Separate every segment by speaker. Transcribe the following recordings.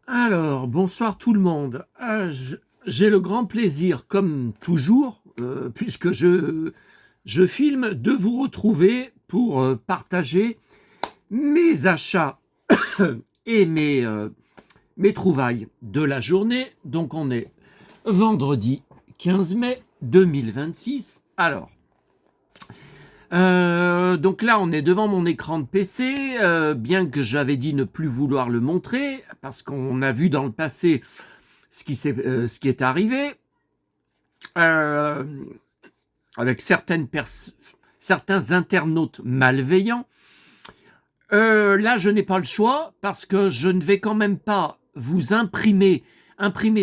Speaker 1: Alors, bonsoir tout le monde. J'ai le grand plaisir, comme toujours, puisque je filme, de vous retrouver pour partager mes achats et mes trouvailles de la journée. Donc, on est vendredi 15 mai 2026. Alors, donc là, on est devant mon écran de PC, bien que j'avais dit ne plus vouloir le montrer, parce qu'on a vu dans le passé ce qui est arrivé, euh, avec certains internautes malveillants. Là, je n'ai pas le choix, parce que je ne vais quand même pas vous imprimer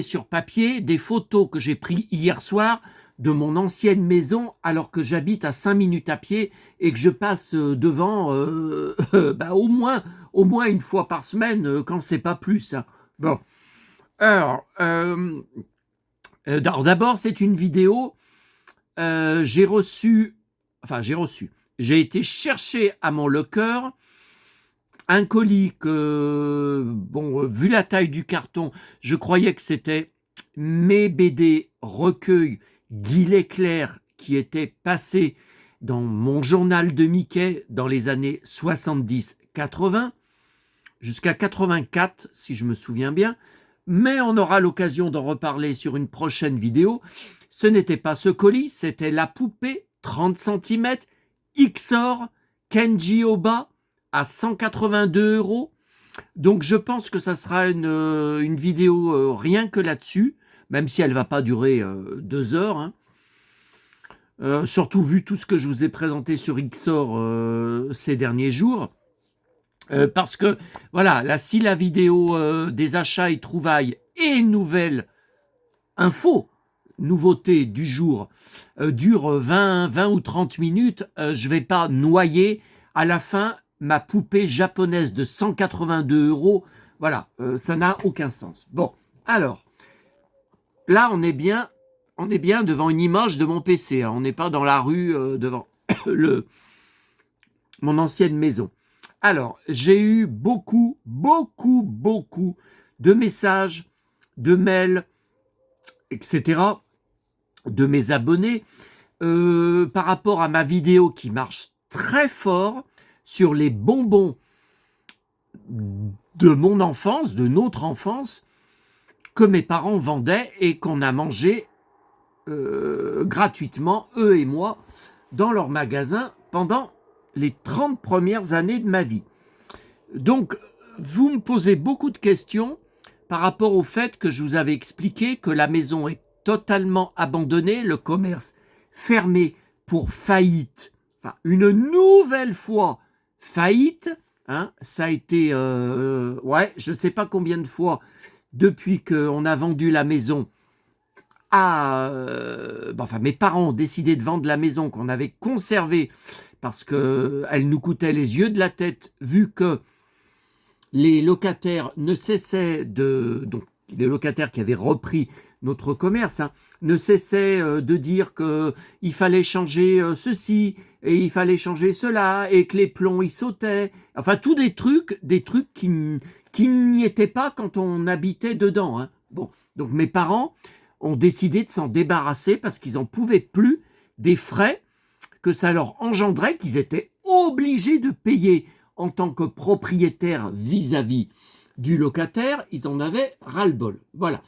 Speaker 1: sur papier des photos que j'ai prises hier soir de mon ancienne maison alors que j'habite à 5 minutes à pied et que je passe devant au moins une fois par semaine quand c'est pas plus. Hein. Bon, alors, d'abord c'est une vidéo. J'ai été chercher à mon locker un colis que, bon, vu la taille du carton, je croyais que c'était mes BD recueils Guy Leclerc qui étaient passés dans mon journal de Mickey dans les années 70-80, jusqu'à 84 si je me souviens bien, mais on aura l'occasion d'en reparler sur une prochaine vidéo. Ce n'était pas ce colis, c'était la poupée 30 cm XOR Kenji Oba à 182 €. Donc je pense que ça sera une vidéo rien que là-dessus, même si elle ne va pas durer 2 heures. Hein. Surtout vu tout ce que je vous ai présenté sur XOR ces derniers jours. Parce que, voilà, là, si la vidéo des achats et trouvailles et nouvelles infos, nouveautés du jour, dure 20 ou 30 minutes, je ne vais pas noyer à la fin ma poupée japonaise de 182 €. Voilà, ça n'a aucun sens. Bon, alors, là, on est bien devant une image de mon PC. Hein. On n'est pas dans la rue devant mon ancienne maison. Alors, j'ai eu beaucoup de messages, de mails, etc., de mes abonnés, par rapport à ma vidéo qui marche très fort sur les bonbons de mon enfance, de notre enfance, que mes parents vendaient et qu'on a mangé gratuitement, eux et moi, dans leur magasin pendant les 30 premières années de ma vie. Donc, vous me posez beaucoup de questions par rapport au fait que je vous avais expliqué que la maison est totalement abandonnée, le commerce fermé pour faillite, enfin une nouvelle fois faillite. Hein, ça a été, je ne sais pas combien de fois depuis qu'on a vendu la maison mes parents ont décidé de vendre la maison qu'on avait conservée parce qu'elle nous coûtait les yeux de la tête vu que les locataires ne cessaient donc les locataires qui avaient repris notre commerce, hein, ne cessaient de dire qu'il fallait changer ceci et il fallait changer cela et que les plombs y sautaient. Enfin, tous des trucs qui n'y étaient pas quand on habitait dedans. Hein. Bon, donc mes parents ont décidé de s'en débarrasser parce qu'ils n'en pouvaient plus des frais que ça leur engendrait, qu'ils étaient obligés de payer en tant que propriétaire vis-à-vis du locataire. Ils en avaient ras-le-bol. Voilà.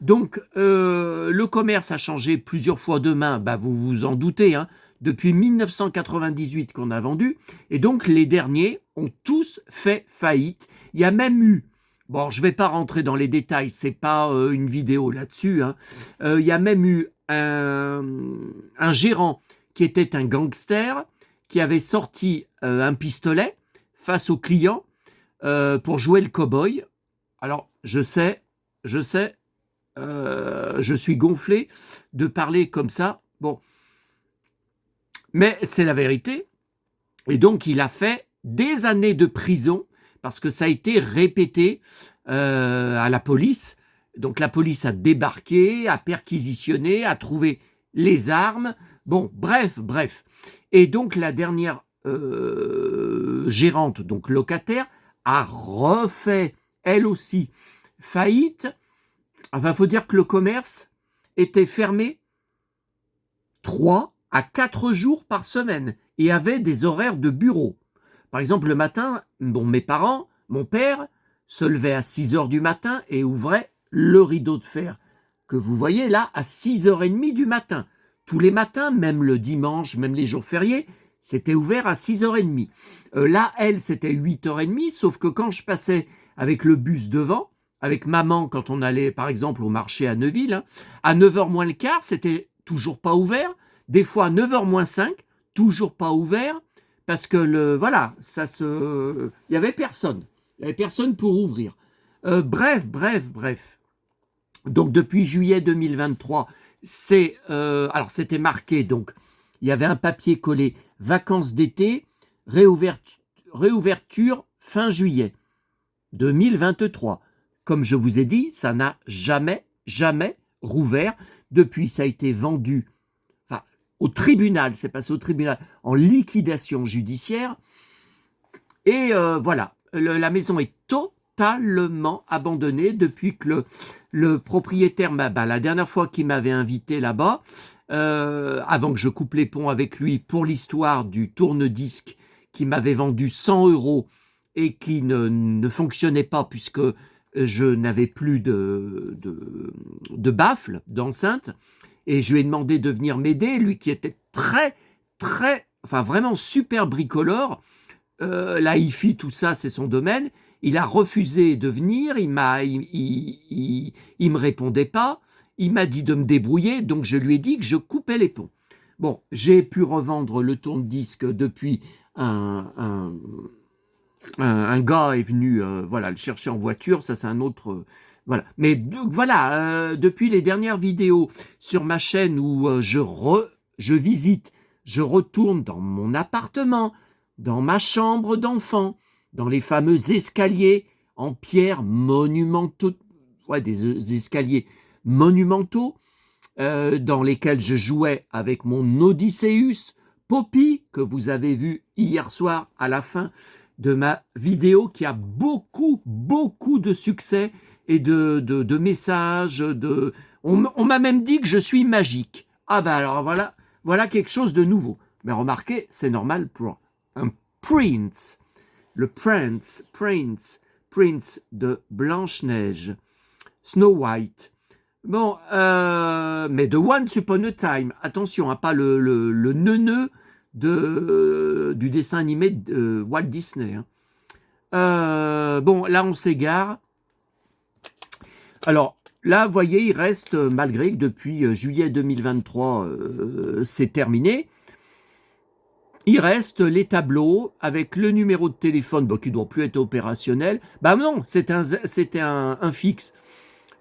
Speaker 1: Donc, le commerce a changé plusieurs fois de main, vous vous en doutez, hein, depuis 1998 qu'on a vendu. Et donc, les derniers ont tous fait faillite. Il y a même eu, bon, je ne vais pas rentrer dans les détails, c'est pas une vidéo là-dessus. Hein. Il y a même eu un gérant qui était un gangster, qui avait sorti un pistolet face aux clients pour jouer le cow-boy. Alors, je sais, je suis gonflé de parler comme ça. Bon, mais c'est la vérité. Et donc, il a fait des années de prison parce que ça a été répété à la police. Donc, la police a débarqué, a perquisitionné, a trouvé les armes. Bon, bref. Et donc, la dernière gérante, donc locataire, a refait, elle aussi, faillite. Enfin, il faut dire que le commerce était fermé 3 à 4 jours par semaine et avait des horaires de bureau. Par exemple, le matin, mes parents, mon père, se levait à 6 heures du matin et ouvrait le rideau de fer que vous voyez là à 6h30 du matin. Tous les matins, même le dimanche, même les jours fériés, c'était ouvert à 6h30. Là, elle, c'était 8h30, sauf que quand je passais avec le bus devant, avec maman, quand on allait par exemple au marché à Neuville, à 9h moins le quart, c'était toujours pas ouvert. Des fois 9h moins 5, toujours pas ouvert, parce que voilà, il y avait personne. Il y avait personne pour ouvrir. Bref. Donc depuis juillet 2023, alors c'était marqué, donc il y avait un papier collé vacances d'été, réouverture fin juillet 2023. Comme je vous ai dit, ça n'a jamais rouvert. Depuis, ça a été vendu au tribunal, c'est passé au tribunal en liquidation judiciaire. Et voilà, la maison est totalement abandonnée depuis que le propriétaire, la dernière fois qu'il m'avait invité là-bas, avant que je coupe les ponts avec lui pour l'histoire du tourne-disque qui m'avait vendu 100 € et qui ne fonctionnait pas puisque je n'avais plus de baffle, d'enceinte, et je lui ai demandé de venir m'aider, lui qui était vraiment super bricoleur. La hi-fi, tout ça, c'est son domaine. Il a refusé de venir, il me répondait pas, il m'a dit de me débrouiller, donc je lui ai dit que je coupais les ponts. Bon, j'ai pu revendre le tourne-disque depuis un gars est venu le chercher en voiture, ça c'est un autre... voilà. Mais depuis les dernières vidéos sur ma chaîne où je visite, je retourne dans mon appartement, dans ma chambre d'enfant, dans les fameux escaliers en pierre monumentaux, des escaliers monumentaux dans lesquels je jouais avec mon Odysseus Poppy, que vous avez vu hier soir à la fin de ma vidéo, qui a beaucoup de succès et de messages. On m'a même dit que je suis magique. Ah ben alors voilà quelque chose de nouveau. Mais remarquez, c'est normal pour un prince, le prince de Blanche-Neige, Snow White. Bon, mais de Once Upon a Time, attention, pas le neuneu du dessin animé de Walt Disney. Bon, là on s'égare. Alors là, vous voyez, il reste, malgré que depuis juillet 2023, c'est terminé, il reste les tableaux avec le numéro de téléphone qui ne doit plus être opérationnel. Non, c'était un fixe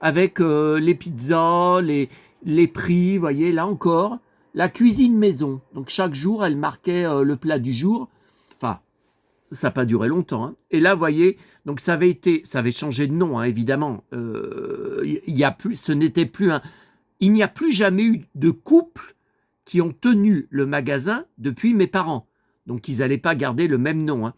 Speaker 1: avec les pizzas, les prix, vous voyez, là encore, la cuisine maison. Donc chaque jour, elle marquait le plat du jour. Enfin, ça n'a pas duré longtemps. Hein. Et là, vous voyez, donc ça avait changé de nom, hein, évidemment. Il n'y a plus jamais eu de couple qui ont tenu le magasin depuis mes parents. Donc ils n'allaient pas garder le même nom. Hein.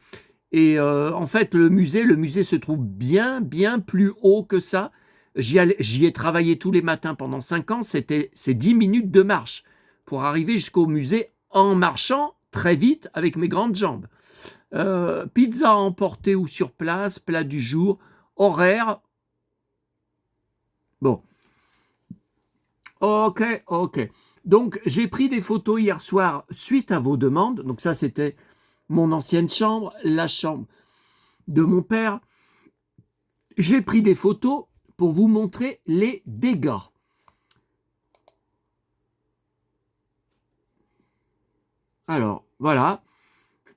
Speaker 1: Et en fait, le musée se trouve bien plus haut que ça. J'y ai travaillé tous les matins pendant 5 ans, c'est 10 minutes de marche pour arriver jusqu'au musée en marchant très vite avec mes grandes jambes. Pizza à emporter ou sur place, plat du jour, horaire. Bon. Ok. Donc, j'ai pris des photos hier soir suite à vos demandes. Donc ça, c'était mon ancienne chambre, la chambre de mon père. J'ai pris des photos pour vous montrer les dégâts. Alors, voilà.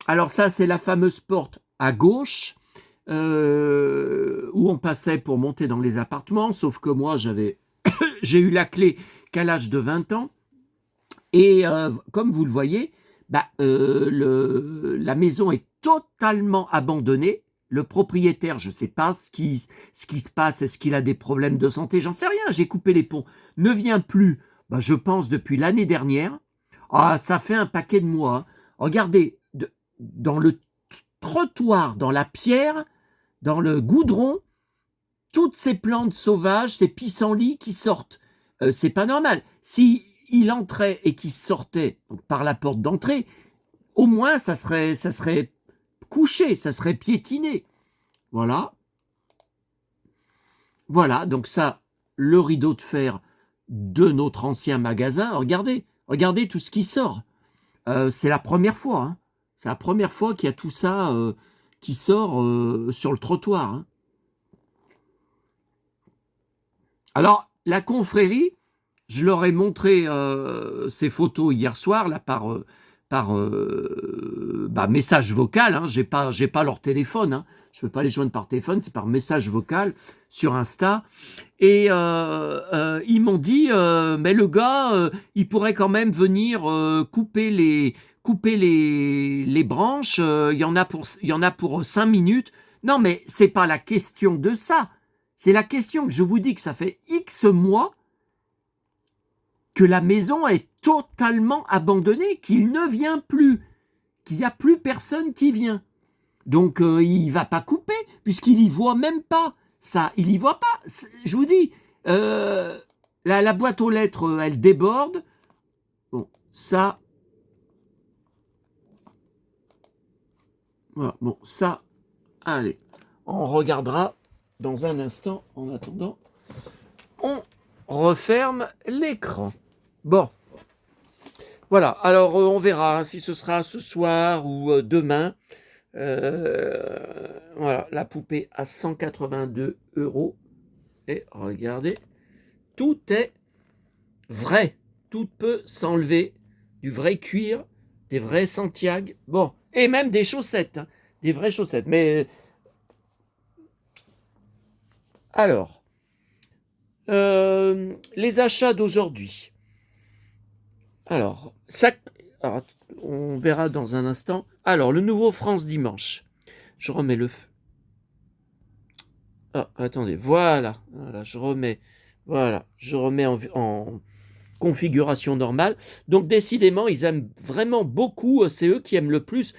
Speaker 1: Alors ça, c'est la fameuse porte à gauche où on passait pour monter dans les appartements, sauf que moi, j'ai eu la clé qu'à l'âge de 20 ans. Et comme vous le voyez, la maison est totalement abandonnée. Le propriétaire, je ne sais pas ce qui se passe, est-ce qu'il a des problèmes de santé, j'en sais rien, j'ai coupé les ponts, ne vient plus, je pense depuis l'année dernière. Ah, ça fait un paquet de mois. Hein. Regardez, dans le trottoir, dans la pierre, dans le goudron, toutes ces plantes sauvages, ces pissenlits qui sortent. C'est pas normal. Si il entrait et qu'il sortait donc, par la porte d'entrée, au moins ça serait couché, ça serait piétiné. Voilà. Voilà, donc ça, le rideau de fer de notre ancien magasin. Regardez, regardez tout ce qui sort. C'est la première fois. Hein. C'est la première fois qu'il y a tout ça qui sort sur le trottoir. Hein. Alors, la confrérie, je leur ai montré ces photos hier soir là par message vocal. Hein. J'ai pas leur téléphone. Hein. Je peux pas les joindre par téléphone. C'est par message vocal sur Insta. Et ils m'ont dit, mais le gars, il pourrait quand même venir couper les branches. Il y en a pour 5 minutes. Non, mais c'est pas la question de ça. C'est la question que je vous dis que ça fait X mois que la maison est totalement abandonnée, qu'il ne vient plus, qu'il n'y a plus personne qui vient. Donc il ne va pas couper, puisqu'il n'y voit même pas. Ça, il n'y voit pas. Je vous dis, la boîte aux lettres, elle déborde. Bon, ça... Voilà, bon, ça... Allez, on regardera dans un instant. En attendant, on referme l'écran. Bon, voilà. Alors, on verra si ce sera ce soir ou demain. Voilà, la poupée à 182 €. Et regardez, tout est vrai. Tout peut s'enlever. Du vrai cuir, des vrais Santiago. Bon, et même des chaussettes. Hein, des vraies chaussettes. Mais... Alors, les achats d'aujourd'hui. Alors, on verra dans un instant. Alors, le nouveau France Dimanche. Je remets le feu. Ah, attendez, voilà, je remets en configuration normale. Donc, décidément, ils aiment vraiment beaucoup, c'est eux qui aiment le plus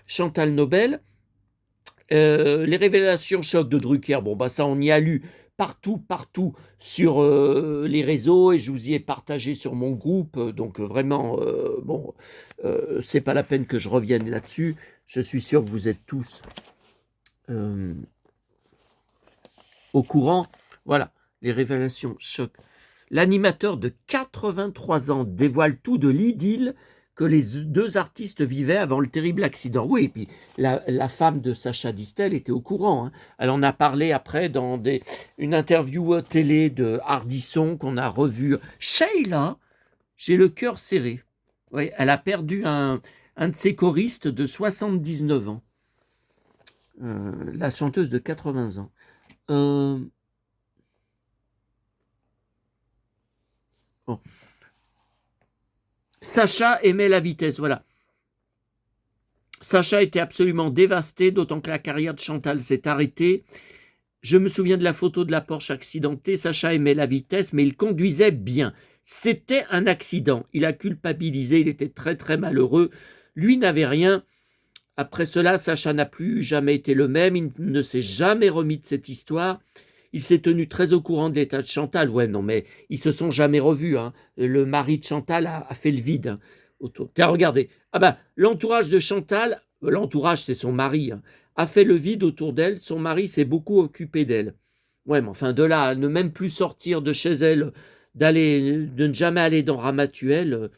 Speaker 1: Chantal Nobel. Les révélations choc de Drucker, bon, bah ça, on y a lu partout sur les réseaux et je vous y ai partagé sur mon groupe. Donc, vraiment, bon, c'est pas la peine que je revienne là-dessus. Je suis sûr que vous êtes tous au courant. Voilà, les révélations choc. L'animateur de 83 ans dévoile tout de l'idylle que les deux artistes vivaient avant le terrible accident. Oui, et puis la femme de Sacha Distel était au courant. Hein. Elle en a parlé après dans une interview télé de Ardisson qu'on a revue. Sheila, j'ai le cœur serré. Oui, elle a perdu un de ses choristes de 79 ans. La chanteuse de 80 ans. Bon. Sacha aimait la vitesse, voilà. Sacha était absolument dévasté, d'autant que la carrière de Chantal s'est arrêtée. Je me souviens de la photo de la Porsche accidentée. Sacha aimait la vitesse, mais il conduisait bien. C'était un accident. Il a culpabilisé, il était très très malheureux. Lui n'avait rien. Après cela, Sacha n'a plus jamais été le même. Il ne s'est jamais remis de cette histoire. Il s'est tenu très au courant de l'état de Chantal. Ouais, non, mais ils se sont jamais revus. Hein. Le mari de Chantal a fait le vide hein, autour. Tiens, regardez. Ah ben, l'entourage de Chantal, l'entourage c'est son mari, hein, a fait le vide autour d'elle. Son mari s'est beaucoup occupé d'elle. Ouais, mais enfin, de là à ne même plus sortir de chez elle, de ne jamais aller dans Ramatuelle.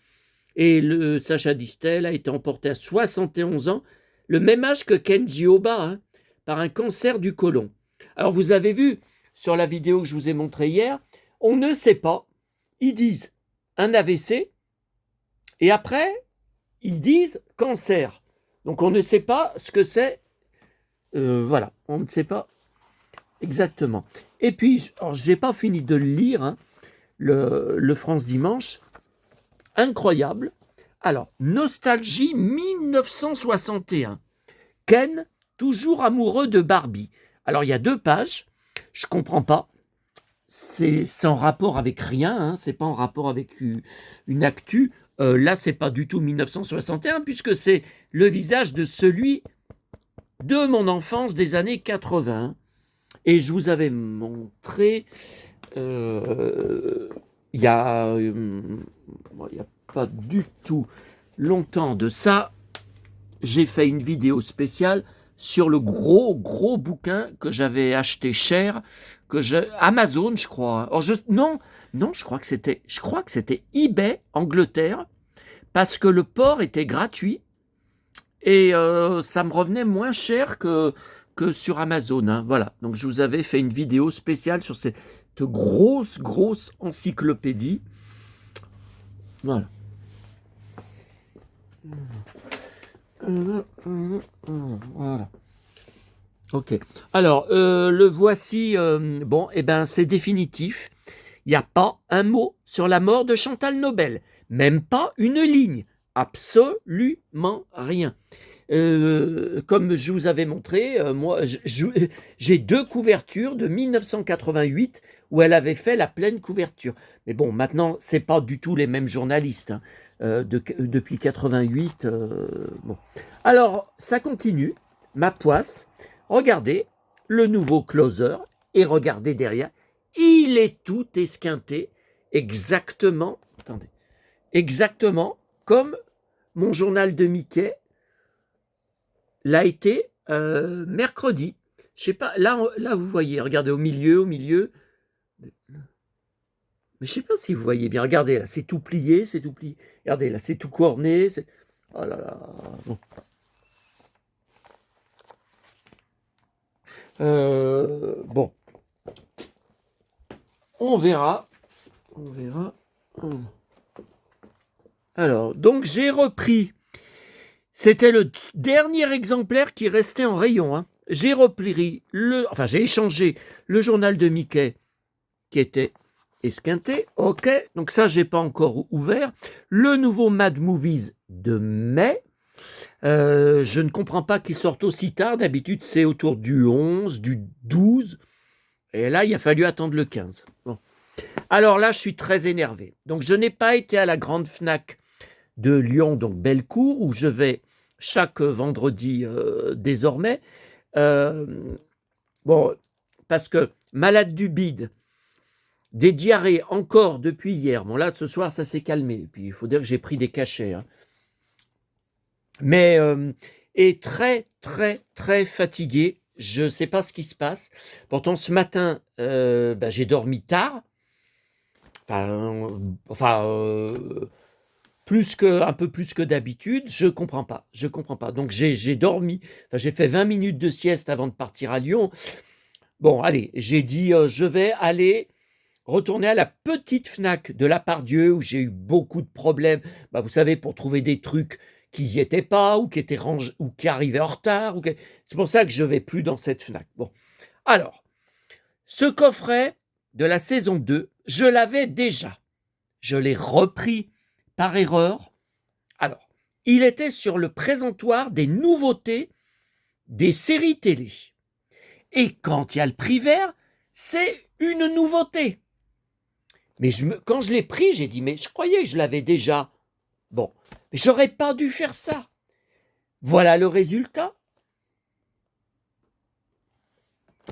Speaker 1: Et le Sacha Distel a été emporté à 71 ans, le même âge que Kenji Oba, hein, par un cancer du côlon. Alors, vous avez vu sur la vidéo que je vous ai montrée hier, on ne sait pas. Ils disent un AVC et après, ils disent cancer. Donc, on ne sait pas ce que c'est. Voilà, on ne sait pas exactement. Et puis, je n'ai pas fini de le lire, hein, le France Dimanche. Incroyable. Alors, nostalgie 1961. Ken, toujours amoureux de Barbie. Alors, il y a 2 pages. Je ne comprends pas. C'est en rapport avec rien. Hein, c'est pas en rapport avec une actu. Là, c'est pas du tout 1961, puisque c'est le visage de celui de mon enfance des années 80. Et je vous avais montré, il y a pas du tout longtemps de ça, j'ai fait une vidéo spéciale sur le gros bouquin que j'avais acheté cher, Amazon, je crois. Or non, je crois que c'était eBay Angleterre, parce que le port était gratuit et ça me revenait moins cher que sur Amazon. Hein. Voilà. Donc je vous avais fait une vidéo spéciale sur cette grosse encyclopédie. Voilà. Voilà. Ok. Alors, le voici. Bon, eh ben, c'est définitif. Il n'y a pas un mot sur la mort de Chantal Nobel. Même pas une ligne. Absolument rien. Comme je vous avais montré, moi, j'ai 2 couvertures de 1988 où elle avait fait la pleine couverture. Mais bon, maintenant, c'est pas du tout les mêmes journalistes. Hein, depuis 88. Bon. Alors, ça continue. Ma poisse. Regardez le nouveau closer et regardez derrière. Il est tout esquinté exactement. Attendez. Exactement comme mon journal de Mickey l'a été mercredi. Je sais pas, là vous voyez, regardez au milieu. Mais je sais pas si vous voyez bien, regardez là, c'est tout plié. Regardez là, c'est tout corné. Oh là là. Bon. Bon. On verra. Alors, donc j'ai repris. C'était le dernier exemplaire qui restait en rayon. Hein. J'ai échangé le journal de Mickey qui était esquinté. Ok, donc ça, j'ai pas encore ouvert. Le nouveau Mad Movies de mai. Je ne comprends pas qu'il sorte aussi tard. D'habitude, c'est autour du 11, du 12. Et là, il a fallu attendre le 15. Bon. Alors là, je suis très énervé. Donc, je n'ai pas été à la grande Fnac de Lyon, donc Bellecour, où je vais chaque vendredi désormais. Bon, parce que malade du bide, des diarrhées encore depuis hier. Bon, là, ce soir, ça s'est calmé. Puis, il faut dire que j'ai pris des cachets. Hein. Mais, est très fatigué. Je ne sais pas ce qui se passe. Pourtant, ce matin, j'ai dormi tard. Un peu plus que d'habitude. Je comprends pas. Donc, j'ai dormi. J'ai fait 20 minutes de sieste avant de partir à Lyon. Bon, allez, j'ai dit, je vais aller retourner à la petite Fnac de la Pardieu où j'ai eu beaucoup de problèmes. Vous savez, pour trouver des trucs qui n'y étaient pas ou qui étaient rangés ou qui arrivaient en retard. C'est pour ça que je ne vais plus dans cette Fnac. Bon, alors, ce coffret de la saison 2, je l'avais déjà. Je l'ai repris par erreur. Alors, il était sur le présentoir des nouveautés des séries télé. Et quand il y a le prix vert, c'est une nouveauté. Mais quand je l'ai pris, j'ai dit, mais je croyais que je l'avais déjà. Bon, mais j'aurais pas dû faire ça. Voilà le résultat.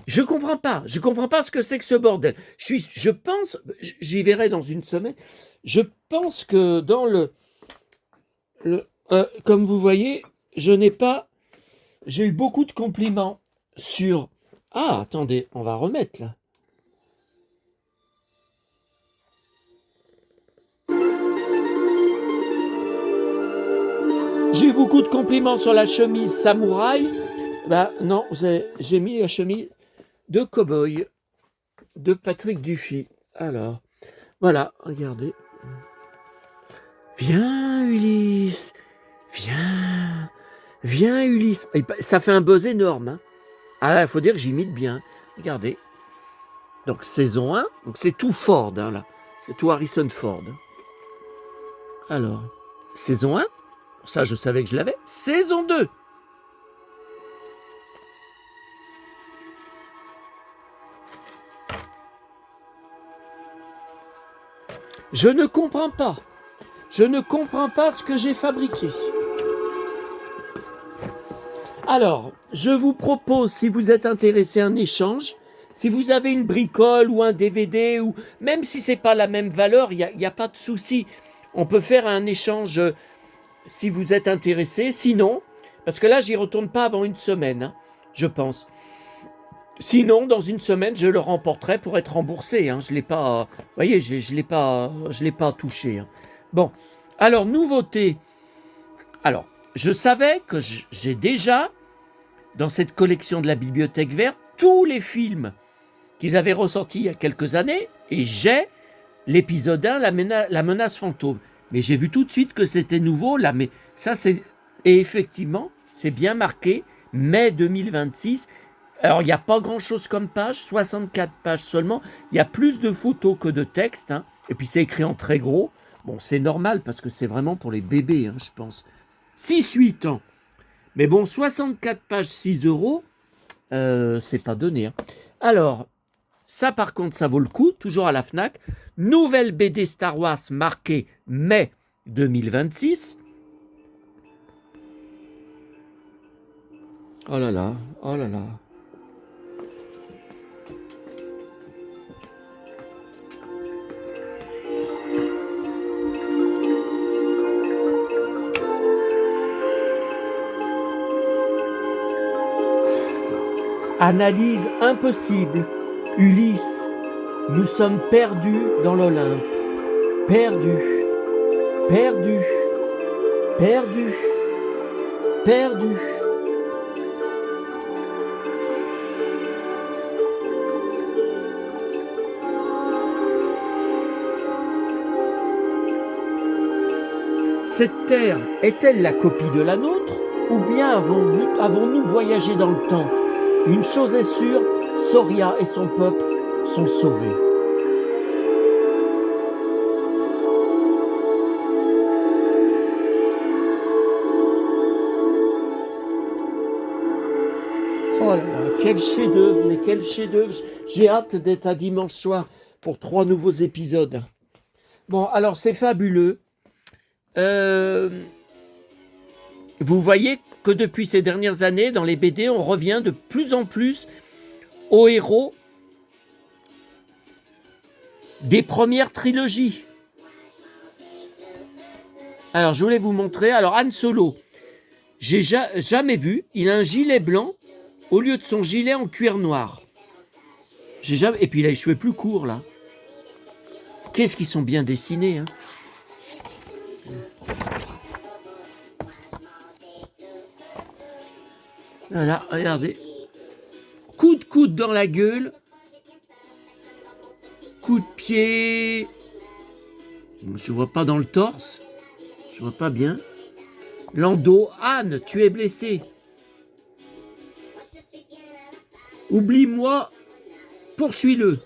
Speaker 1: Je comprends pas ce que c'est que ce bordel. Je pense, j'y verrai dans une semaine, je pense que dans comme vous voyez, j'ai eu beaucoup de compliments sur... Ah, attendez, on va remettre là. J'ai eu beaucoup de compliments sur la chemise samouraï. Non, j'ai mis la chemise de cow-boy de Patrick Dufy. Alors, voilà, regardez. Viens, Ulysse. Viens, Ulysse. Et ça fait un buzz énorme. Hein. Ah, il faut dire que j'imite bien. Regardez. Donc, saison 1. Donc, c'est tout Ford, hein, là. C'est tout Harrison Ford. Alors, saison 1. Ça, je savais que je l'avais. Saison 2. Je ne comprends pas. Je ne comprends pas ce que j'ai fabriqué. Alors, je vous propose, si vous êtes intéressé, un échange. Si vous avez une bricole ou un DVD, ou même si c'est pas la même valeur, il y a pas de souci. On peut faire un échange si vous êtes intéressé. Sinon, parce que là, j'y retourne pas avant une semaine, hein, je pense. Sinon, dans une semaine, je le remporterai pour être remboursé. Hein. Je l'ai pas, vous voyez, je l'ai pas touché. Hein. Bon, alors nouveauté. Alors, je savais que j'ai déjà dans cette collection de la Bibliothèque Verte tous les films qu'ils avaient ressortis il y a quelques années, et j'ai l'épisode 1, la menace fantôme. Mais j'ai vu tout de suite que c'était nouveau, là, mais ça c'est... Et effectivement, c'est bien marqué, mai 2026. Alors, il n'y a pas grand-chose comme page, 64 pages seulement. Il y a plus de photos que de textes, hein. Et puis c'est écrit en très gros. Bon, c'est normal, parce que c'est vraiment pour les bébés, hein, je pense. 6-8 ans. Mais bon, 64 pages, 6 euros, c'est pas donné. Hein. Alors, ça par contre, ça vaut le coup, toujours à la FNAC. Nouvelle BD Star Wars marquée mai 2026. Oh là là, oh là là. Analyse impossible. Ulysse, nous sommes perdus dans l'Olympe. Perdus, perdus, perdus, perdus. Cette terre est-elle la copie de la nôtre, ou bien avons-nous voyagé dans le temps? Une chose est sûre, Soria et son peuple sont sauvés. Oh là là, quel chef-d'œuvre, mais quel chef-d'œuvre. J'ai hâte d'être à dimanche soir pour 3 nouveaux épisodes. Bon, alors c'est fabuleux. Vous voyez que depuis ces dernières années, dans les BD, on revient de plus en plus aux héros des premières trilogies. Alors, je voulais vous montrer. Alors, Han Solo, j'ai jamais vu. Il a un gilet blanc au lieu de son gilet en cuir noir. J'ai jamais. Et puis, il a les cheveux plus courts, là. Qu'est-ce qu'ils sont bien dessinés, hein. Voilà, regardez. Coup de coude dans la gueule. Coup de pied. Je vois pas dans le torse. Je vois pas bien. Lando, Anne, tu es blessé. Oublie-moi, poursuis-le.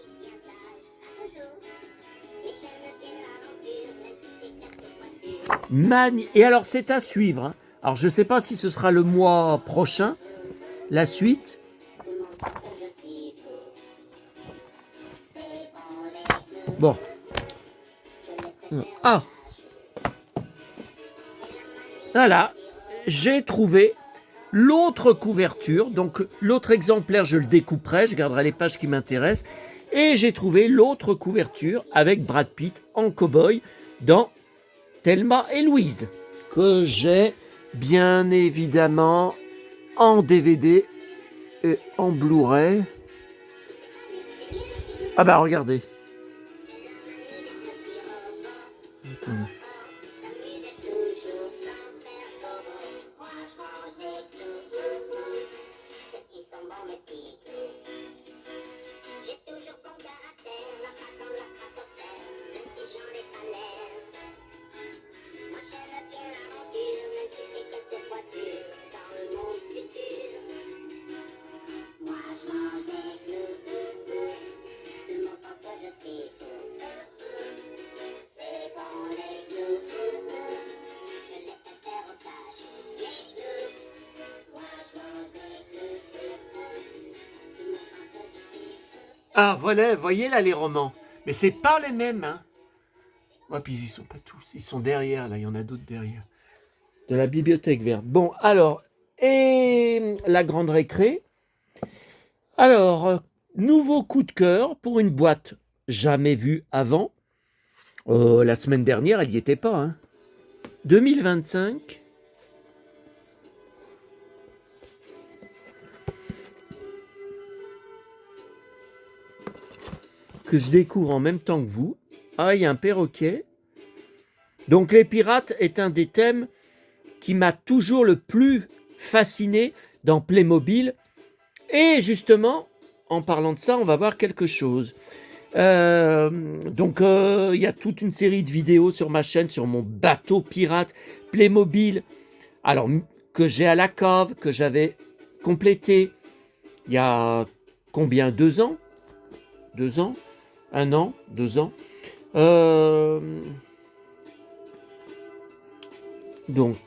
Speaker 1: Et alors, c'est à suivre. Hein. Alors, je ne sais pas si ce sera le mois prochain, la suite. Bon. Ah. Voilà. J'ai trouvé l'autre couverture. Donc, l'autre exemplaire, je le découperai. Je garderai les pages qui m'intéressent. Et j'ai trouvé l'autre couverture avec Brad Pitt en cow-boy dans Thelma et Louise, que j'ai bien évidemment en DVD et en Blu-ray. Ah bah regardez. Attends. Ah voilà, voyez là les romans. Mais c'est pas les mêmes, hein. Ouais, puis ils y sont pas tous. Ils sont derrière, là, il y en a d'autres derrière. De la Bibliothèque Verte. Bon, alors, et la grande récré. Alors, nouveau coup de cœur pour une boîte jamais vue avant. La semaine dernière, elle n'y était pas. Hein. 2025. Que je découvre en même temps que vous. Ah, il y a un perroquet. Donc les pirates est un des thèmes qui m'a toujours le plus fasciné dans Playmobil. Et justement, en parlant de ça, on va voir quelque chose. Donc il y a toute une série de vidéos sur ma chaîne, sur mon bateau pirate Playmobil. Alors, que j'ai à la cave, que j'avais complété il y a combien? 2 ans? 2 ans? 1 an? 2 ans? Donc,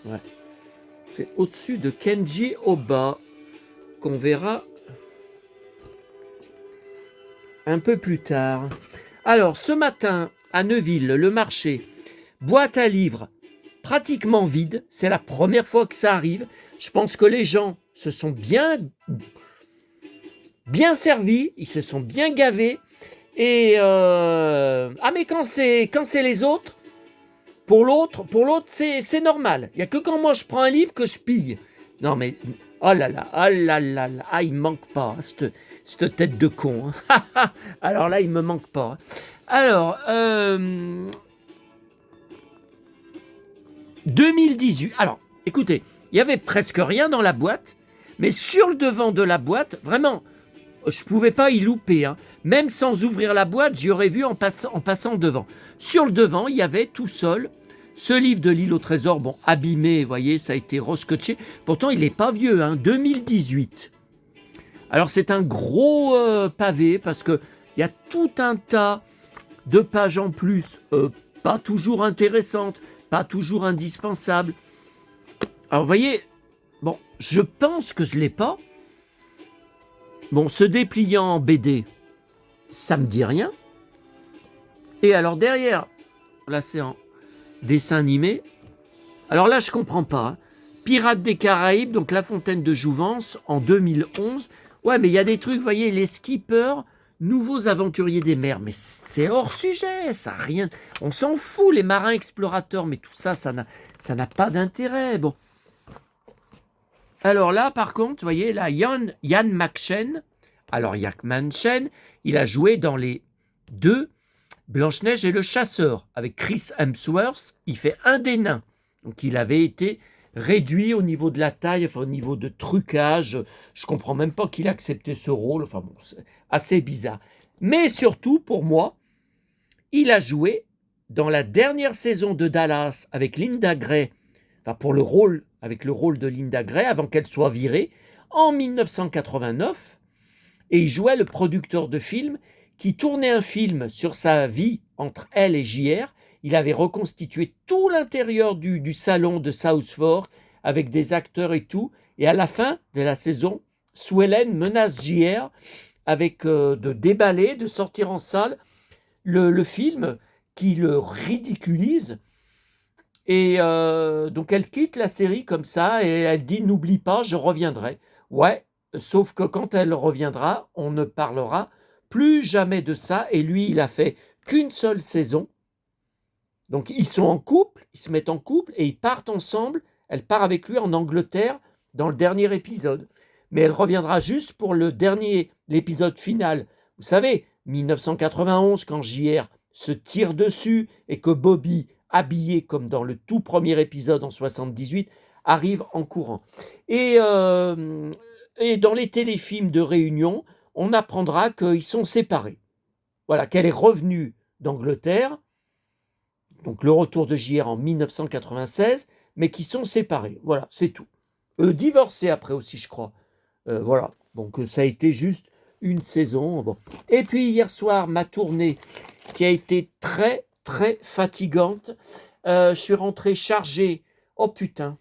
Speaker 1: ouais. C'est au-dessus de Kenji Oba qu'on verra un peu plus tard. Alors, ce matin, à Neuville, le marché, boîte à livres pratiquement vide. C'est la première fois que ça arrive. Je pense que les gens se sont bien servis, ils se sont bien gavés. Et ah, mais quand c'est les autres, pour l'autre c'est normal. Il y a que quand moi je prends un livre que je pille. Non mais oh là là, oh là là, là. Ah, il me manque pas cette tête de con. Hein. Alors là, il me manque pas. Alors 2018. Alors, écoutez, il y avait presque rien dans la boîte, mais sur le devant de la boîte, vraiment, je pouvais pas y louper. Hein. Même sans ouvrir la boîte, j'y aurais vu en passant devant. Sur le devant, il y avait tout seul ce livre de l'île au trésor, bon, abîmé, vous voyez, ça a été rescotché. Pourtant, il n'est pas vieux, hein, 2018. Alors, c'est un gros pavé parce qu'il y a tout un tas de pages en plus, pas toujours intéressantes, pas toujours indispensables. Alors, vous voyez, bon, je pense que je ne l'ai pas. Bon, ce dépliant en BD, ça me dit rien. Et alors derrière, là c'est en dessin animé. Alors là, je comprends pas. Hein. Pirates des Caraïbes, donc La Fontaine de Jouvence, en 2011. Ouais, mais il y a des trucs, vous voyez, les skippers, nouveaux aventuriers des mers. Mais c'est hors sujet, ça n'a rien. On s'en fout, les marins explorateurs, mais tout ça, ça n'a pas d'intérêt. Bon. Alors là, par contre, vous voyez, là, Ian McShane. Alors, Ian McShane, il a joué dans les 2 Blanche-Neige et le Chasseur. Avec Chris Hemsworth, il fait un des nains. Donc, il avait été réduit au niveau de la taille, enfin, au niveau de trucage. Je ne comprends même pas qu'il a accepté ce rôle. Enfin, bon, c'est assez bizarre. Mais surtout, pour moi, il a joué dans la dernière saison de Dallas avec Linda Gray, enfin, pour le rôle, avec le rôle de Linda Gray, avant qu'elle soit virée, en 1989. Et il jouait le producteur de film qui tournait un film sur sa vie entre elle et JR. Il avait reconstitué tout l'intérieur du salon de South Fork avec des acteurs et tout. Et à la fin de la saison, Swellen menace JR avec de déballer, de sortir en salle le film qui le ridiculise. Et donc elle quitte la série comme ça et elle dit n'oublie pas, je reviendrai. Ouais, sauf que quand elle reviendra, on ne parlera plus jamais de ça. Et lui, il a fait qu'une seule saison. Donc ils sont en couple, ils se mettent en couple et ils partent ensemble. Elle part avec lui en Angleterre dans le dernier épisode. Mais elle reviendra juste pour l'épisode final. Vous savez, 1991, quand JR se tire dessus et que Bobby, habillé comme dans le tout premier épisode en 78, arrive en courant. Et dans les téléfilms de réunion, on apprendra qu'ils sont séparés. Voilà, qu'elle est revenue d'Angleterre, donc le retour de JR en 1996, mais qui sont séparés. Voilà, c'est tout. Divorcés après aussi, je crois. Voilà, donc ça a été juste une saison. Bon. Et puis hier soir, ma tournée qui a été très, très fatigante. Je suis rentré chargé, oh putain,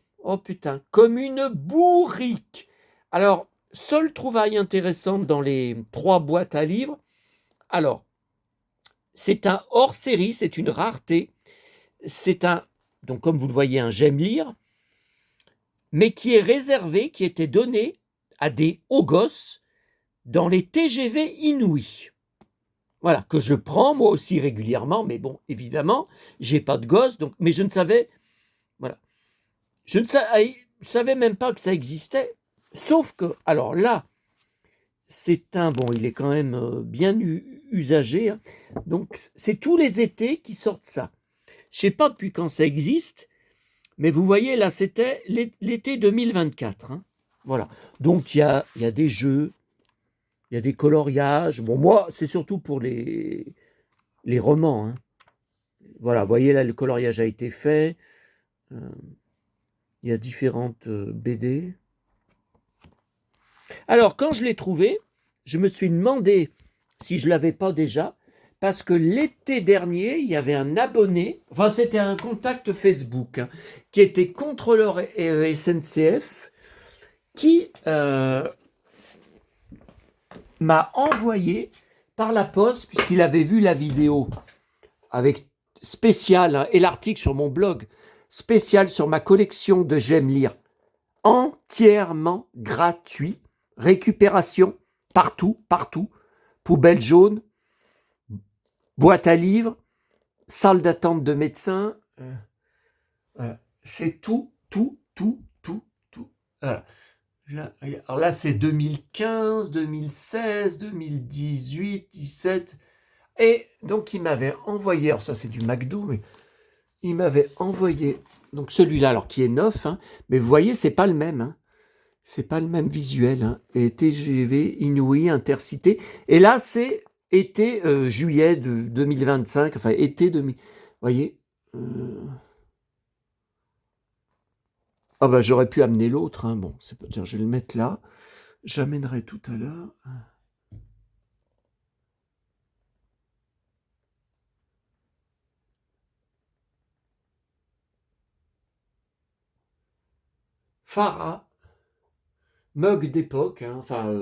Speaker 1: comme une bourrique. Alors, seule trouvaille intéressante dans les 3 boîtes à livres. Alors, c'est un hors-série, c'est une rareté. C'est un, donc comme vous le voyez, un j'aime lire. mais qui est réservé, qui était donné à des hauts gosses dans les TGV Inouï. Voilà, que je prends moi aussi régulièrement, mais bon, évidemment, j'ai pas de gosse, donc, mais je ne savais, voilà, je ne savais même pas que ça existait. Sauf que, alors là, c'est un, bon, il est quand même bien usagé, hein, donc c'est tous les étés qui sortent ça. Je sais pas depuis quand ça existe, mais vous voyez, là, c'était l'été 2024. Hein. Voilà. Donc, il y a des jeux, il y a des coloriages. Bon, moi, c'est surtout pour les romans. Hein. Voilà, vous voyez, là, le coloriage a été fait. Il y a différentes BD. Alors, quand je l'ai trouvé, je me suis demandé si je ne l'avais pas déjà, parce que l'été dernier, il y avait un abonné, enfin, c'était un contact Facebook, hein, qui était contrôleur SNCF, qui m'a envoyé par la poste, puisqu'il avait vu la vidéo avec spécial, hein, et l'article sur mon blog, spécial sur ma collection de J'aime lire, entièrement gratuit, récupération partout, partout, poubelle jaune, boîte à livres, salle d'attente de médecins, voilà. C'est tout, tout, tout, tout, tout. Voilà. Alors là, c'est 2015, 2016, 2018, 17. Et donc, il m'avait envoyé, alors ça c'est du McDo, mais il m'avait envoyé, donc celui-là, alors qui est neuf, hein, mais vous voyez, c'est pas le même. Hein, c'est pas le même visuel. Hein, et TGV Inouï Intercité. Et là, c'est été juillet de 2025, enfin été 2000. Vous voyez Ah bah j'aurais pu amener l'autre, hein. Bon, c'est peut-être, je vais le mettre là. J'amènerai tout à l'heure. Farah, mug d'époque, hein. Enfin,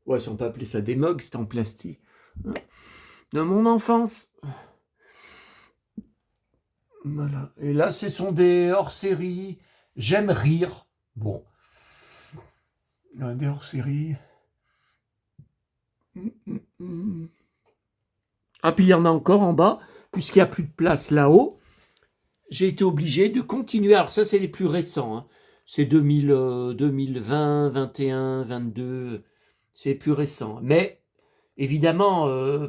Speaker 1: ouais, si on peut appeler ça des mugs, c'était en plastique. De mon enfance. Voilà. Et là, ce sont des hors-série. J'aime rire. Bon. Des hors-série. Ah, puis il y en a encore en bas, puisqu'il n'y a plus de place là-haut. J'ai été obligé de continuer. Alors ça, c'est les plus récents. Hein. C'est 2020, 21, 22. C'est plus récent. Mais évidemment,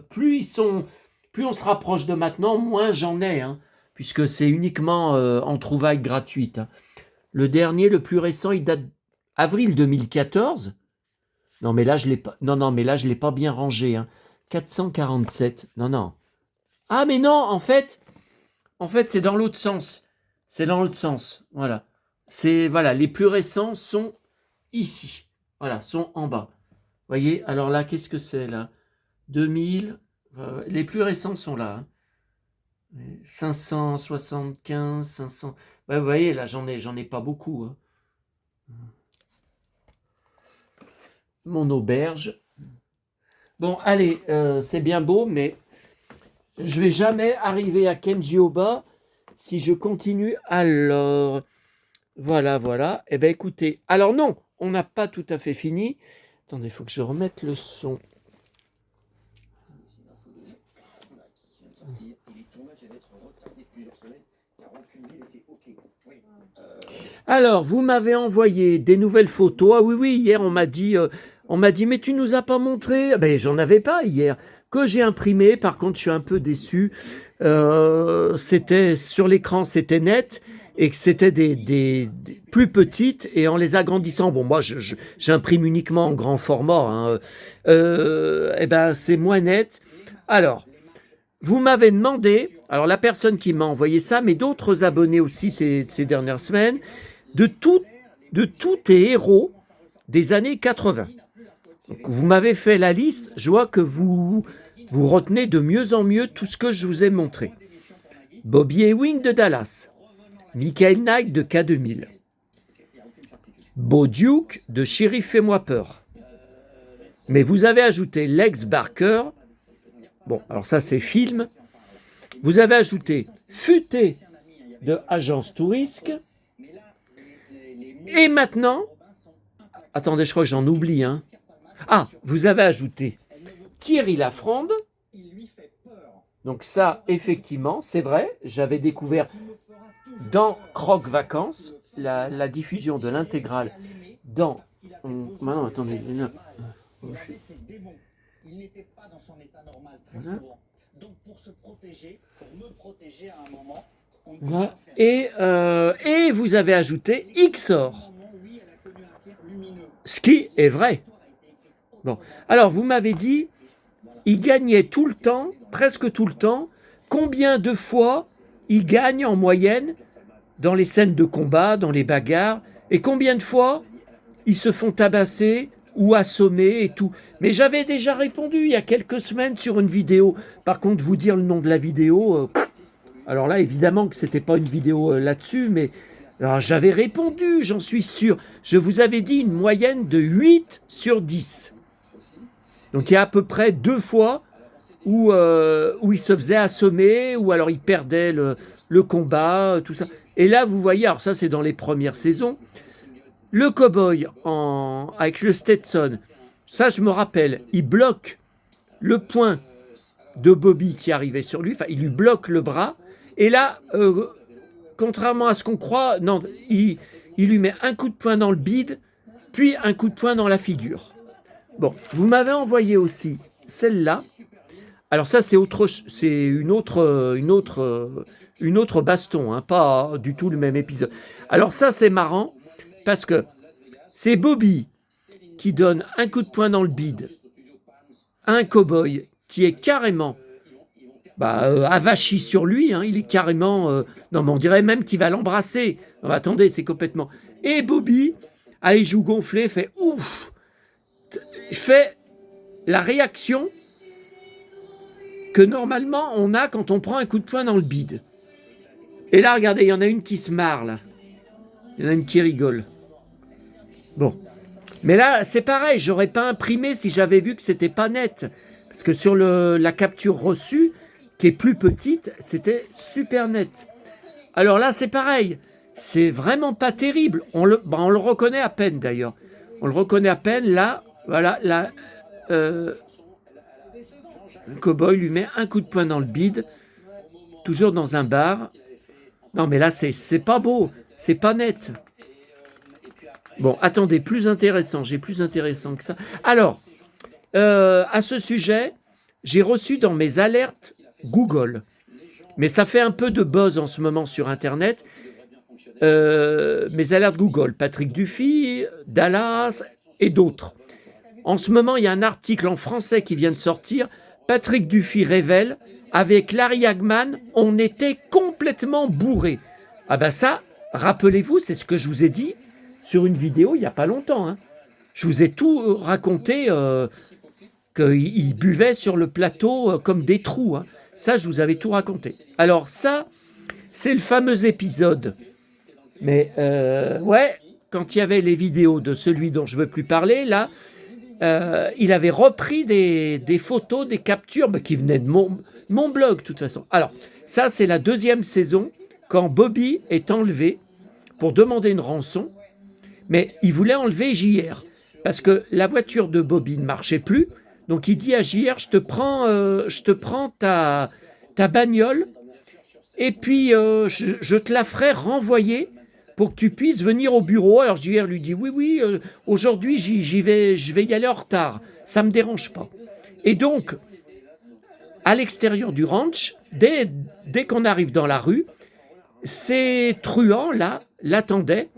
Speaker 1: plus on se rapproche de maintenant, moins j'en ai. Hein, puisque c'est uniquement en trouvailles gratuites. Hein. Le dernier, le plus récent, il date avril 2014. Non, mais là, je l'ai pas. Non, non, mais là, je l'ai pas bien rangé. Hein. 447. Non, non. Ah, mais non, en fait, c'est dans l'autre sens. C'est dans l'autre sens. Voilà. C'est voilà, les plus récents sont ici. Voilà, sont en bas. Vous voyez. Alors là, qu'est-ce que c'est là 2000. Les plus récents sont là. Hein. 575, 500. Ouais, vous voyez, là, j'en ai pas beaucoup. Hein. Mon auberge. Bon, allez, c'est bien beau, mais je vais jamais arriver à Kenji Oba si je continue. Alors, voilà, voilà. Eh bien, écoutez, alors non, on n'a pas tout à fait fini. Attendez, il faut que je remette le son. Alors, vous m'avez envoyé des nouvelles photos. Ah oui, oui, hier, on m'a dit, mais tu nous as pas montré. Ah ben, j'en avais pas hier. Que j'ai imprimé, par contre, je suis un peu déçu. C'était sur l'écran, c'était net et que c'était des plus petites et en les agrandissant. Bon, moi, j'imprime uniquement en grand format. Hein. Eh ben, c'est moins net. Alors, vous m'avez demandé, alors la personne qui m'a envoyé ça, mais d'autres abonnés aussi ces dernières semaines, de tous tes héros des années 80. Donc, vous m'avez fait la liste, je vois que vous retenez de mieux en mieux tout ce que je vous ai montré. Bobby Ewing de Dallas, Michael Knight de K2000, Bo Duke de Sheriff Fais-moi peur. Mais vous avez ajouté Lex Barker, bon, alors ça c'est film, vous avez ajouté Futé de Agence Tourisque, Et maintenant, attendez, je crois que j'en oublie. Hein. Ah, vous avez ajouté Thierry Lafronde. Donc ça, effectivement, c'est vrai, j'avais découvert dans Croque Vacances la diffusion de l'intégrale dans... Maintenant, attendez. Il n'était pas dans son état normal très souvent. Donc pour se protéger, pour me protéger à un moment, voilà. Et vous avez ajouté XOR. Ce qui est vrai. Bon. Alors vous m'avez dit, il gagnait tout le temps, presque tout le temps. Combien de fois il gagne en moyenne dans les scènes de combat, dans les bagarres, et combien de fois ils se font tabasser ou assommer et tout. Mais j'avais déjà répondu il y a quelques semaines sur une vidéo. Par contre, vous dire le nom de la vidéo, alors là, évidemment que c'était pas une vidéo là-dessus, mais alors, j'avais répondu, j'en suis sûr. Je vous avais dit une moyenne de 8 sur 10. Donc il y a à peu près 2 fois où il se faisait assommer, ou alors il perdait le combat, tout ça. Et là, vous voyez, alors ça c'est dans les premières saisons, le cow-boy avec le Stetson, ça je me rappelle, il bloque le poing de Bobby qui arrivait sur lui, enfin il lui bloque le bras, et là, contrairement à ce qu'on croit, non, il lui met un coup de poing dans le bide, puis un coup de poing dans la figure. Bon, vous m'avez envoyé aussi celle-là. Alors ça c'est une autre baston, hein, pas du tout le même épisode. Alors ça c'est marrant parce que c'est Bobby qui donne un coup de poing dans le bide à un cow-boy qui est carrément avachi sur lui, hein, il est carrément... non mais on dirait même qu'il va l'embrasser. Non, attendez, c'est complètement... Et Bobby a les joues gonflées, fait ouf, fait la réaction que normalement on a quand on prend un coup de poing dans le bide. Et là, regardez, il y en a une qui se marre, là. Il y en a une qui rigole. Bon. Mais là, c'est pareil, j'aurais pas imprimé si j'avais vu que c'était pas net. Parce que sur la capture reçue, qui est plus petite, c'était super net. Alors là, c'est pareil. C'est vraiment pas terrible. On le reconnaît à peine, d'ailleurs. On le reconnaît à peine. Là, voilà, là... le cow-boy lui met un coup de poing dans le bide, toujours dans un bar. Non, mais là, c'est pas beau, c'est pas net. Bon, attendez, plus intéressant, j'ai plus intéressant que ça. Alors, à ce sujet, j'ai reçu dans mes alertes Google, mais ça fait un peu de buzz en ce moment sur Internet. Mes alertes Google, Patrick Dufy, Dallas et d'autres. En ce moment, il y a un article en français qui vient de sortir. Patrick Dufy révèle, avec Larry Hagman, on était complètement bourré. Ah ben ça, rappelez-vous, c'est ce que je vous ai dit sur une vidéo il n'y a pas longtemps. Hein. Je vous ai tout raconté qu'ils buvaient sur le plateau comme des trous. Hein. Ça, je vous avais tout raconté. Alors ça, c'est le fameux épisode. Mais ouais, quand il y avait les vidéos de celui dont je ne veux plus parler, là, il avait repris des photos, des captures qui venaient de mon blog, de toute façon. Alors, ça, c'est la 2e saison, quand Bobby est enlevé pour demander une rançon, mais il voulait enlever JR, parce que la voiture de Bobby ne marchait plus, donc il dit à JR, je te prends ta bagnole, et puis je te la ferai renvoyer pour que tu puisses venir au bureau. Alors JR lui dit, oui, aujourd'hui je vais y aller en retard, ça ne me dérange pas. Et donc, à l'extérieur du ranch, dès qu'on arrive dans la rue, ces truands là l'attendaient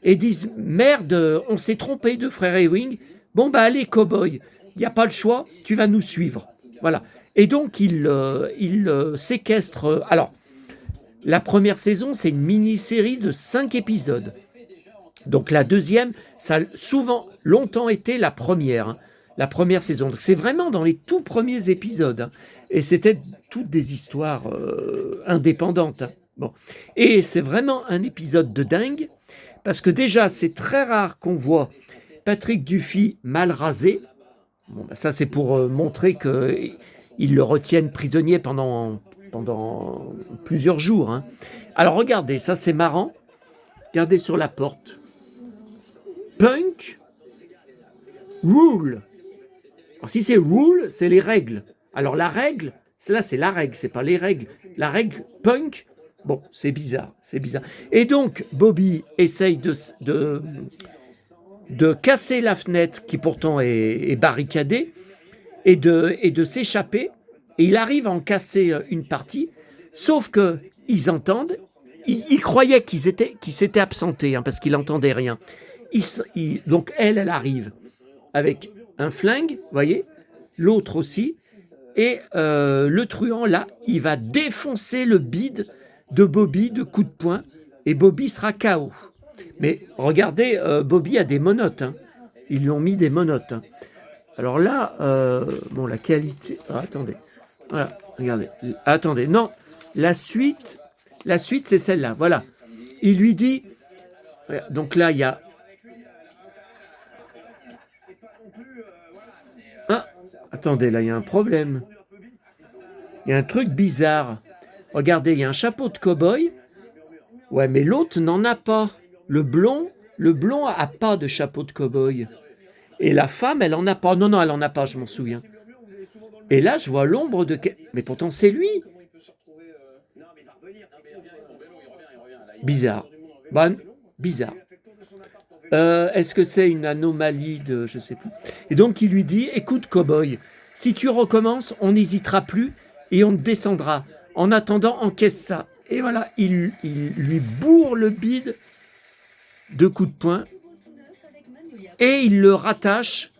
Speaker 1: et disent, merde, on s'est trompé de frère Ewing, bon allez cow-boy, il n'y a pas le choix, tu vas nous suivre. Voilà. Et donc il séquestre... Alors, la première saison, c'est une mini-série de 5 épisodes. Donc la deuxième, ça a longtemps été la première. Hein, la première saison. Donc c'est vraiment dans les tout premiers épisodes. Hein, et c'était toutes des histoires indépendantes. Hein. Bon. Et c'est vraiment un épisode de dingue, parce que déjà, c'est très rare qu'on voit Patrick Dufy mal rasé. Bon, ça, c'est pour montrer qu'ils le retiennent prisonnier pendant plusieurs jours. Hein. Alors regardez, ça c'est marrant. Regardez sur la porte. punk, rule. Alors si c'est rule, c'est les règles. Alors la règle, là c'est la règle, c'est pas les règles. La règle punk, bon, c'est bizarre, c'est bizarre. Et donc Bobby essaye de casser la fenêtre qui pourtant est barricadée et de s'échapper. Et il arrive à en casser une partie, sauf que ils entendent. Ils croyaient qu'ils s'étaient absentés hein, parce qu'ils n'entendaient rien. Donc elle arrive avec un flingue, vous voyez, l'autre aussi, et le truand là, il va défoncer le bide de Bobby de coups de poing, et Bobby sera KO. Mais regardez, Bobby a des menottes, hein. Ils lui ont mis des menottes. Hein. Alors là, bon, la qualité. Ah, attendez, voilà, regardez, attendez, non, la suite, c'est celle-là, voilà. Il lui dit, donc là, il y a. Ah, attendez, là, il y a un problème. Il y a un truc bizarre. Regardez, il y a un chapeau de cow-boy. Ouais, mais l'autre n'en a pas. Le blond a pas de chapeau de cow-boy. Et la femme, elle en a pas. Non, elle en a pas, je m'en souviens. Et là, je vois l'ombre de... Mais pourtant, c'est lui. Bizarre. Bon, bizarre. Est-ce que c'est une anomalie de... Je sais plus. Et donc, il lui dit, écoute, cow-boy, si tu recommences, on n'hésitera plus et on te descendra. En attendant, encaisse ça. Et voilà, il lui bourre le bide de coups de poing et il le rattache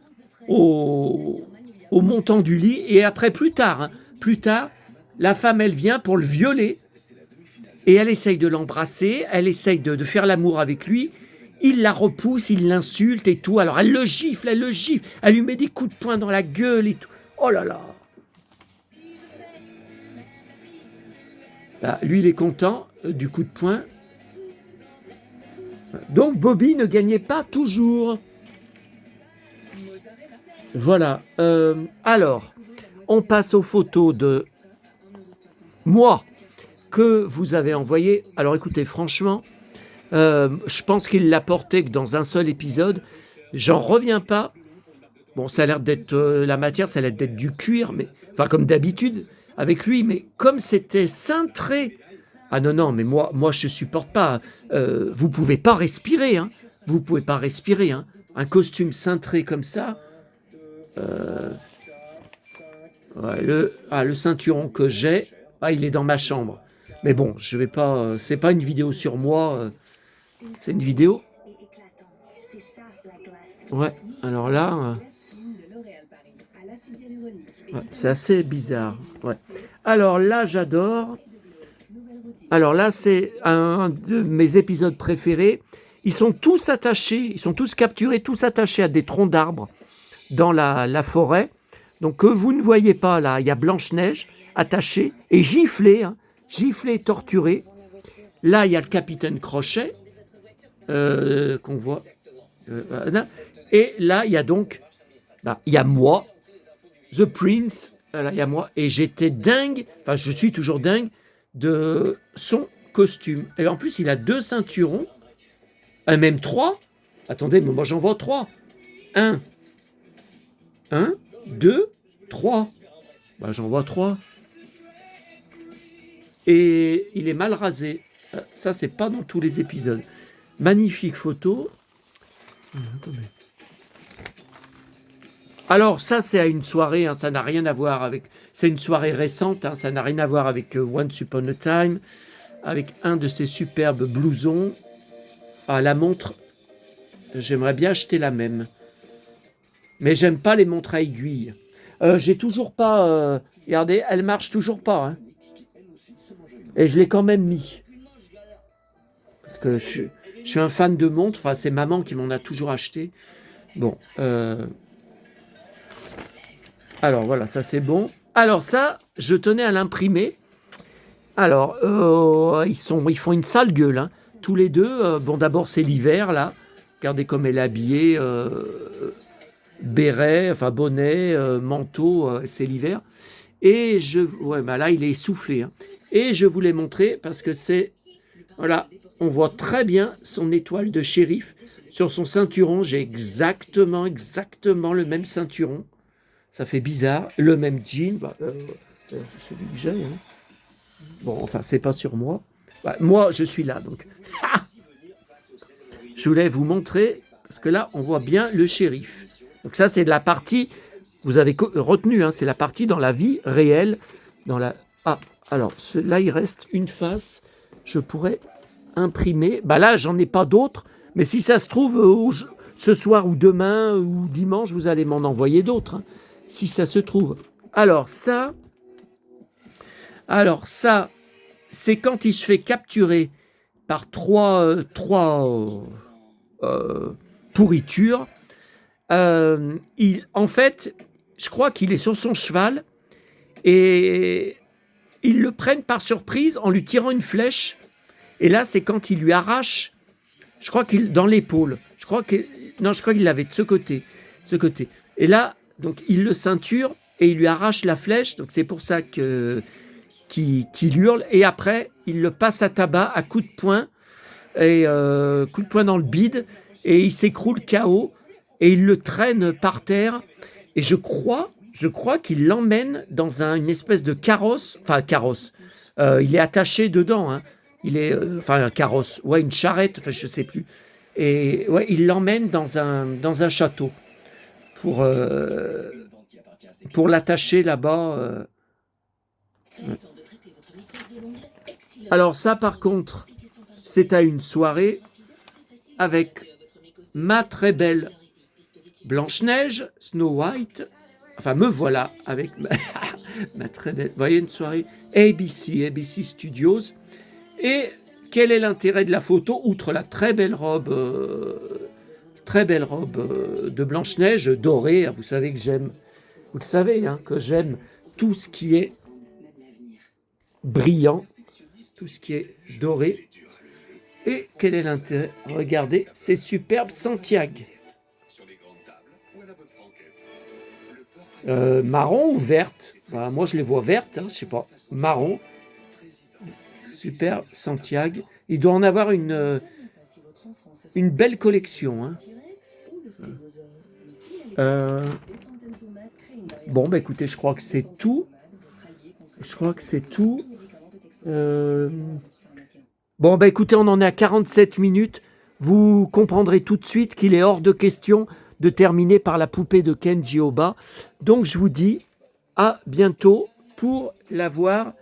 Speaker 1: au montant du lit. Et après, plus tard, la femme, elle vient pour le violer et elle essaye de l'embrasser, elle essaye de faire l'amour avec lui. Il la repousse, il l'insulte et tout. Alors elle le gifle, elle lui met des coups de poing dans la gueule et tout. Oh là là. Là, lui, il est content du coup de poing. Donc Bobby ne gagnait pas toujours. Voilà. Alors, on passe aux photos de moi que vous avez envoyées. Alors écoutez, franchement, je pense qu'il l'a porté que dans un seul épisode. J'en reviens pas. Bon, ça a l'air d'être la matière, ça a l'air d'être du cuir, mais enfin comme d'habitude avec lui, mais comme c'était cintré. Ah non, mais moi je supporte pas. Vous pouvez pas respirer, hein. Vous pouvez pas respirer, hein. Un costume cintré comme ça. Ouais, le ceinturon que j'ai, il est dans ma chambre. Mais bon, je vais pas. C'est pas une vidéo sur moi. C'est une vidéo. Ouais. Alors là, ouais, c'est assez bizarre. Ouais. Alors là, j'adore. Alors là, c'est un de mes épisodes préférés. Ils sont tous attachés, ils sont tous capturés, tous attachés à des troncs d'arbres dans la forêt. Donc que vous ne voyez pas là, il y a Blanche-Neige attachée et giflée, hein, giflée, torturée. Là, il y a le capitaine Crochet qu'on voit. Et là, il y a donc, là, il y a moi, The Prince. Là, il y a moi et j'étais dingue. Enfin, je suis toujours dingue de son costume. Et en plus, il a 2 ceinturons, même 3. Attendez, moi j'en vois 3. 1, 2, 3. Bah, j'en vois 3. Et il est mal rasé. Ça, c'est pas dans tous les épisodes. Magnifique photo. Alors, ça, c'est à une soirée, hein, ça n'a rien à voir avec... C'est une soirée récente, hein, ça n'a rien à voir avec Once Upon a Time, avec un de ces superbes blousons. Ah, la montre, j'aimerais bien acheter la même. Mais j'aime pas les montres à aiguilles. J'ai toujours pas... regardez, elle marche toujours pas. Hein. Et je l'ai quand même mis. Parce que je suis un fan de montres, enfin, c'est maman qui m'en a toujours acheté. Bon, alors voilà, ça c'est bon. Alors ça, je tenais à l'imprimer. Alors, ils font une sale gueule, hein, tous les deux. Bon, d'abord c'est l'hiver là. Regardez comme elle est habillée, béret, enfin bonnet, manteau, c'est l'hiver. Et là il est essoufflé. Hein. Et je voulais montrer parce que c'est, voilà, on voit très bien son étoile de shérif sur son ceinturon. J'ai exactement le même ceinturon. Ça fait bizarre. Le même jean. C'est celui que j'ai. Hein. Bon, enfin, c'est pas sur moi. Bah, moi, je suis là, donc. Je voulais vous montrer, parce que là, on voit bien le shérif. Donc ça, c'est de la partie, vous avez retenu, hein, c'est la partie dans la vie réelle. Ah, alors, là, il reste une face. Je pourrais imprimer. Bah là, j'en ai pas d'autres. Mais si ça se trouve, ce soir ou demain ou dimanche, vous allez m'en envoyer d'autres. Hein, si ça se trouve. Alors ça, c'est quand il se fait capturer par trois pourritures. En fait, je crois qu'il est sur son cheval et ils le prennent par surprise en lui tirant une flèche. Et là, c'est quand il lui arrache, je crois qu'il dans l'épaule. Je crois qu'il l'avait de ce côté. Et là, donc il le ceinture et il lui arrache la flèche. Donc c'est pour ça qu'il hurle. Et après, il le passe à tabac à coups de poing. Et coup de poing dans le bide, et il s'écroule KO, et il le traîne par terre, et je crois qu'il l'emmène dans une espèce de carrosse, il est attaché dedans, hein. Un carrosse, ouais, une charrette, je sais plus, et ouais, il l'emmène dans un château pour l'attacher là-bas. Alors ça, par contre, c'est à une soirée avec ma très belle Blanche-Neige, Snow White. Enfin, me voilà avec ma très belle... Vous voyez, une soirée ABC Studios. Et quel est l'intérêt de la photo, outre la très belle robe de Blanche-Neige dorée? Vous savez que j'aime, vous le savez, hein, que j'aime tout ce qui est brillant, tout ce qui est doré. Et quel est l'intérêt? Regardez, c'est superbe Santiago. Marron ou verte? Moi, je les vois vertes, hein, je sais pas. Marron. Superbe Santiago. Il doit en avoir une belle collection. Hein. Bon, écoutez, je crois que c'est tout. Bon, écoutez, on en est à 47 minutes. Vous comprendrez tout de suite qu'il est hors de question de terminer par la poupée de Kenji Oba. Donc, je vous dis à bientôt pour la voir.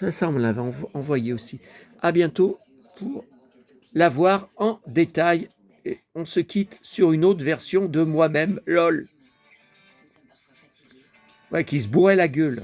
Speaker 1: Ça, on me l'avait envoyé aussi. À bientôt pour la voir en détail. Et on se quitte sur une autre version de moi-même. LOL. Ouais, qui se bourrait la gueule.